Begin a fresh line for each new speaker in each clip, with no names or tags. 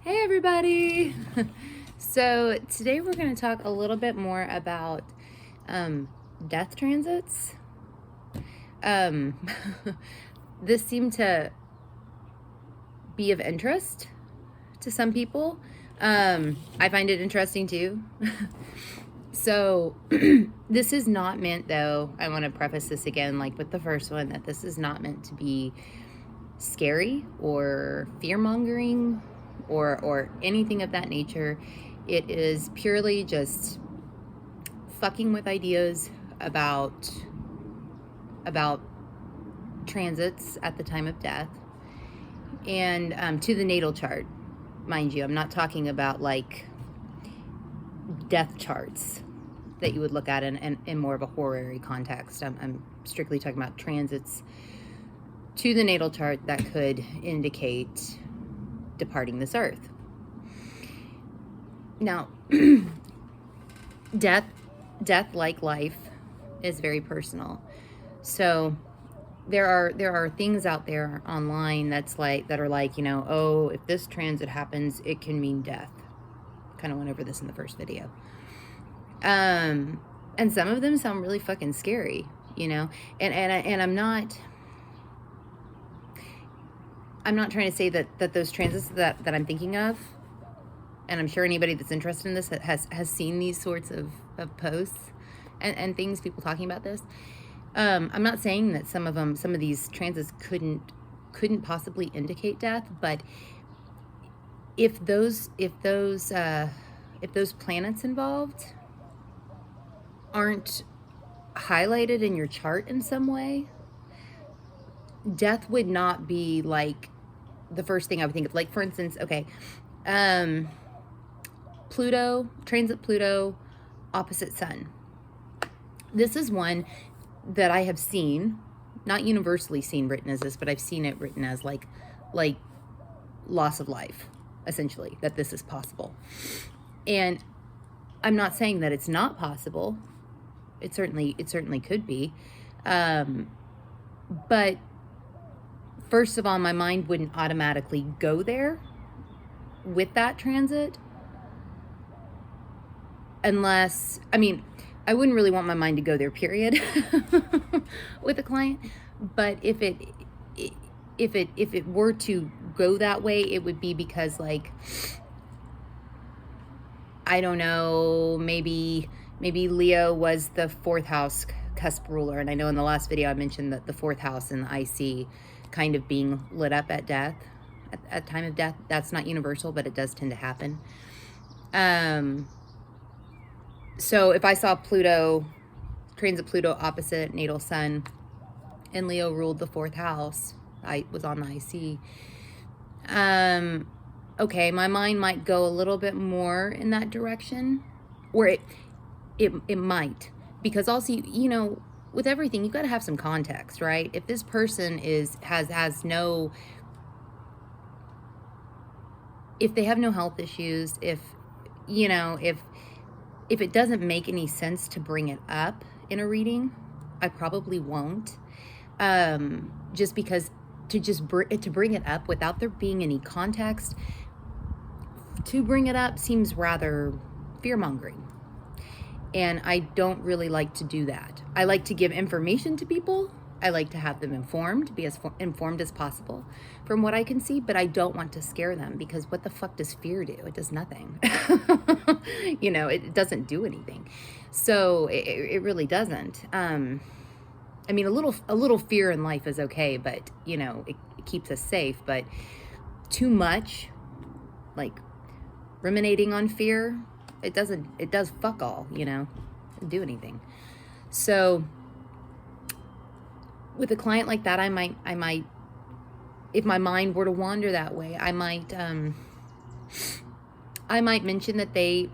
Hey everybody! So today we're going to talk a little bit more about death transits. This seemed to be of interest to some people. I find it interesting too. So this is not meant, though, I want to preface this again, like with the first one, that this is not meant to be scary or fear-mongering or anything of that nature. It is purely just fucking with ideas about transits at the time of death and to the natal chart. Mind you, I'm not talking about like death charts that you would look at in more of a horary context. I'm strictly talking about transits to the natal chart that could indicate departing this earth. Now, death, like life, is very personal. So there are things out there online that are like, oh, if this transit happens, it can mean death. Kind of went over this in the first video. And some of them sound really fucking scary, and I'm not trying to say that those transits that I'm thinking of, and I'm sure anybody that's interested in this has seen these sorts of posts and things, people talking about this. I'm not saying that some of these transits couldn't possibly indicate death, but if those planets involved aren't highlighted in your chart in some way, death would not be like the first thing I would think of. Like, for instance, okay, transit Pluto opposite Sun. This is one that I have seen, not universally seen written as this, but I've seen it written as like loss of life, essentially, that this is possible. And I'm not saying that it's not possible. It certainly could be. But first of all, my mind wouldn't automatically go there with that transit unless, I wouldn't really want my mind to go there, period, with a client. But if it were to go that way, it would be because, like, I don't know, maybe Leo was the fourth house cusp ruler. And I know in the last video I mentioned that the fourth house in the IC kind of being lit up at death, at time of death. That's not universal, but it does tend to happen. So if I saw transit Pluto opposite natal Sun, and Leo ruled the fourth house, I was on the IC, okay, my mind might go a little bit more in that direction, or it might, because also, with everything, you've got to have some context, right? If this person has no, if they have no health issues, if it doesn't make any sense to bring it up in a reading, I probably won't. Just because to bring it up without there being any context, to bring it up seems rather fear-mongering. And I don't really like to do that. I like to give information to people. I like to have them informed, be as informed as possible from what I can see, but I don't want to scare them, because what the fuck does fear do? It does nothing. It doesn't do anything. So it really doesn't. A little fear in life is okay, but it keeps us safe. But too much, like ruminating on fear, it does fuck all, doesn't do anything. So with a client like that, I might, if my mind were to wander that way, I might mention that they,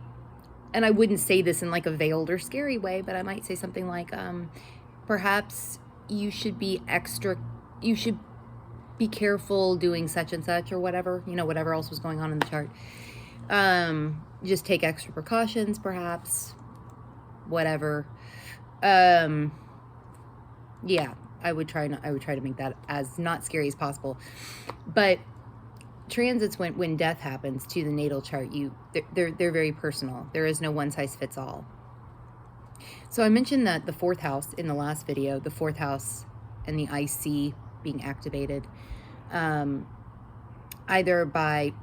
and I wouldn't say this in like a veiled or scary way, but I might say something like, perhaps you should be careful doing such and such, or whatever, whatever else was going on in the chart. Just take extra precautions, perhaps, whatever. Yeah, I would try to make that as not scary as possible. But transits, when death happens to the natal chart, they're very personal. There is no one size fits all. So I mentioned that the fourth house in the last video, the fourth house and the IC being activated, either by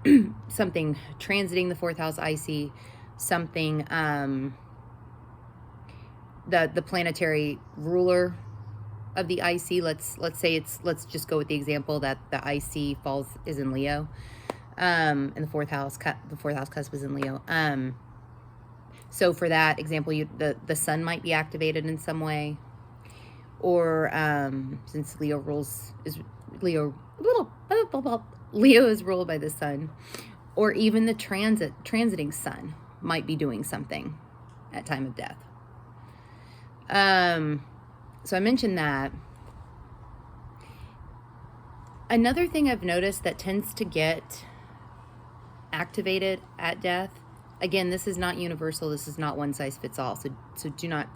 something transiting the fourth house IC, something, the planetary ruler of the IC, let's say let's just go with the example that the IC is in Leo, and the fourth house cusp is in Leo. So for that example, the sun might be activated in some way, or since Leo is ruled by the sun, or even the transiting sun might be doing something at time of death. So I mentioned that. Another thing I've noticed that tends to get activated at death, again, this is not universal, this is not one size fits all, so do not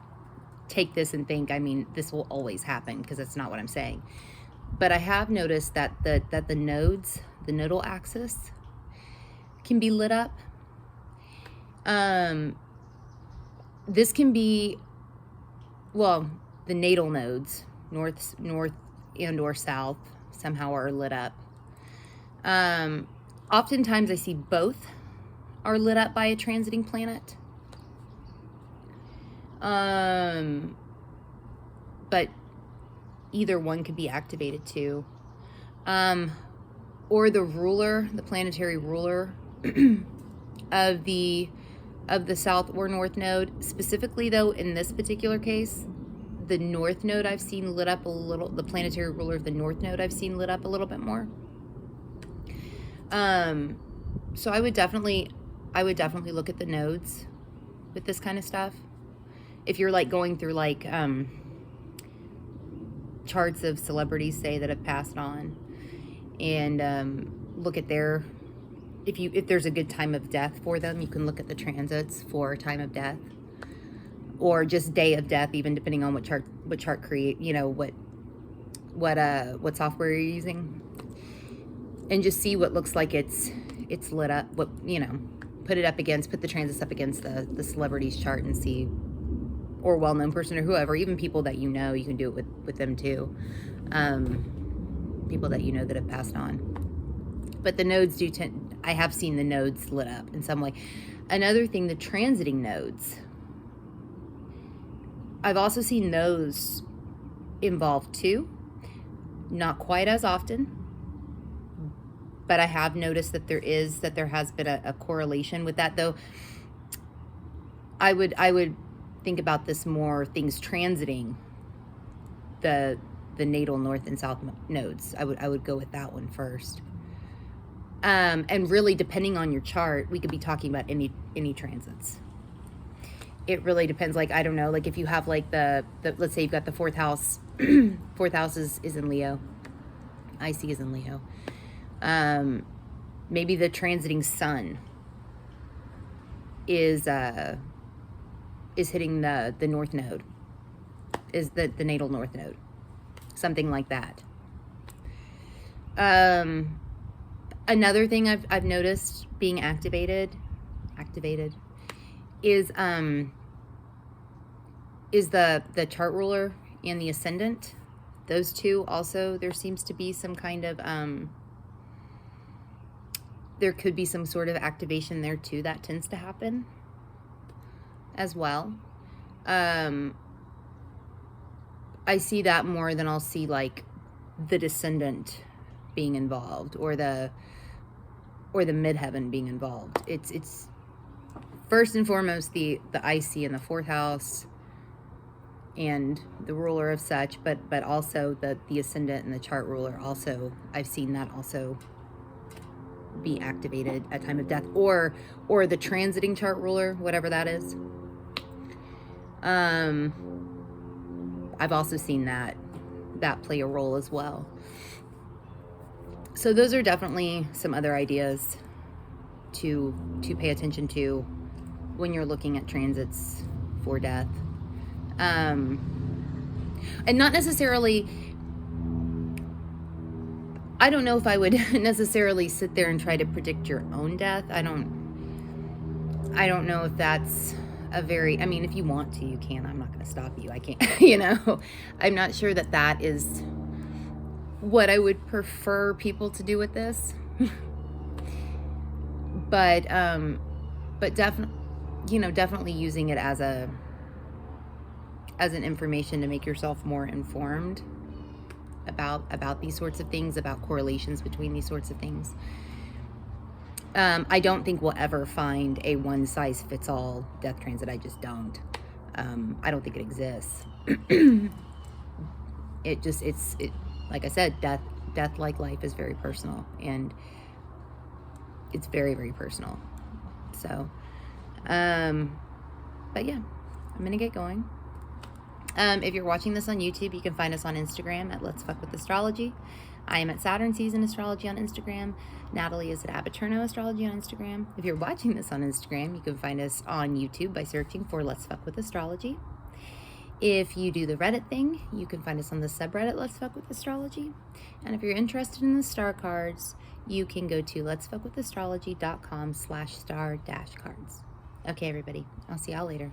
take this and think, I mean, this will always happen, because that's not what I'm saying. But I have noticed that the nodes, the nodal axis, can be lit up. This can be, well, the natal nodes, north and or south, somehow are lit up. Oftentimes I see both are lit up by a transiting planet. But either one could be activated too. Or the ruler, the planetary ruler of the south or north node. Specifically though, in this particular case, the north node I've seen lit up a little, the planetary ruler of the north node I've seen lit up a little bit more. So I would definitely look at the nodes with this kind of stuff. If you're like going through like charts of celebrities, say, that have passed on, and look at their, if there's a good time of death for them, you can look at the transits for time of death, or just day of death, even depending on what chart create, you know, what software you're using, and just see what looks like it's lit up, what, you know, put the transits up against the celebrity's chart and see, or well-known person or whoever, even people that you know, you can do it with them too. People that you know that have passed on. But the nodes do tend, I have seen the nodes lit up in some way. Another thing, the transiting nodes, I've also seen those involved too. Not quite as often, but I have noticed that there has been a correlation with that, though. I would think about this more, things transiting the natal north and south nodes. I would go with that one first. And really, depending on your chart, we could be talking about any transits. It really depends. Like, I don't know, like if you have like the let's say you've got the fourth house, fourth house is in Leo, IC is in Leo. Maybe the transiting sun is hitting the north node, is the natal north node, something like that. Another thing I've noticed being activated is the chart ruler and the ascendant. Those two also, there seems to be some kind of there could be some sort of activation there too. That tends to happen as well. I see that more than I'll see like the descendant being involved, or the midheaven being involved. It's first and foremost the IC in the fourth house and the ruler of such, but also the ascendant and the chart ruler also, I've seen that also be activated at time of death, or the transiting chart ruler, whatever that is. I've also seen that play a role as well. So those are definitely some other ideas to pay attention to when you're looking at transits for death. And not necessarily, I don't know if I would necessarily sit there and try to predict your own death. I don't know if that's a very, I mean, if you want to, you can. I'm not going to stop you. I can't, you know. I'm not sure that that is what I would prefer people to do with this. but definitely, you know, definitely using it as an information to make yourself more informed about these sorts of things, about correlations between these sorts of things. I don't think we'll ever find a one-size-fits-all death transit. I just don't. I don't think it exists. It's like I said, death like life is very personal, and it's very, very personal. So, but yeah, I'm gonna get going. If you're watching this on YouTube, you can find us on Instagram at Let's Fuck With Astrology. I am at Saturn Season Astrology on Instagram. Natalie is at Abaturno Astrology on Instagram. If you're watching this on Instagram, you can find us on YouTube by searching for Let's Fuck With Astrology. If you do the Reddit thing, you can find us on the subreddit Let's Fuck With Astrology. And if you're interested in the star cards, you can go to letsfuckwithastrology.com/star-cards. Okay, everybody. I'll see y'all later.